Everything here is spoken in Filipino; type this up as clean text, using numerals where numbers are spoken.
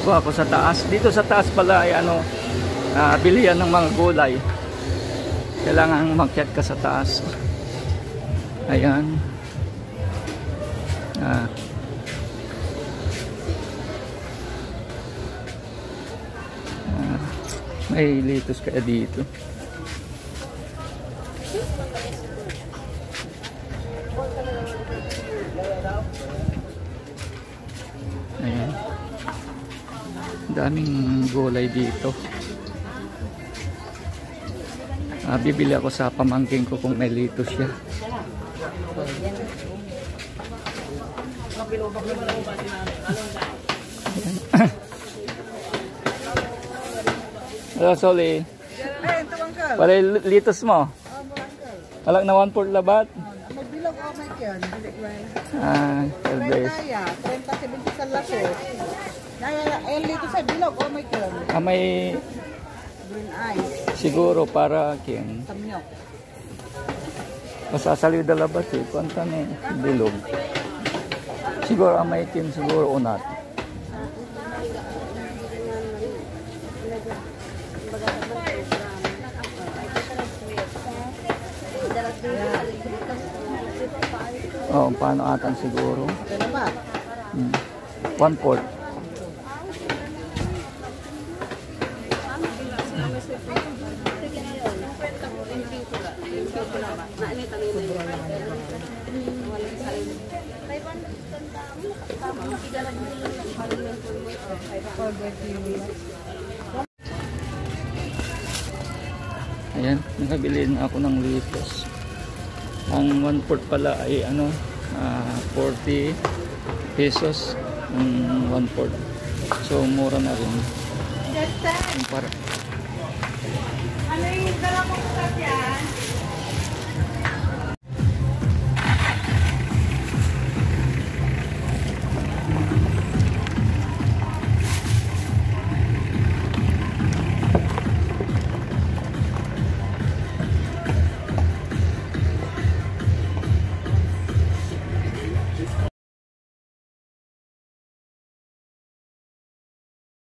Takbo ako sa taas. Dito sa taas pala ay ano, bilihan ng mga gulay. Kailangan umakyat ka sa taas. Ayan. May litos kaya dito. Ayan. Daming gulay dito. Bibili ako sa pamangking ko kung may litos siya. Hello, Soli. Wala litos mo? Walang na 1/4 labat? May bilog o may kyan. 30-70 sa laso. Ayan dito sa bilog o may kyan. May Green ice. siguro para kin. Tamyok. Masasaliw da labat eh. Kuwanta ni bilog. Siguro may kin siguro unat. Oh, paano atan siguro? 1/4. Ayan, nakabili na ako ng litos. Ang 1/4 pala ay ano, 40 pesos ang 1/4. So mura na rin. Para. Ano yung dala mo sa yan?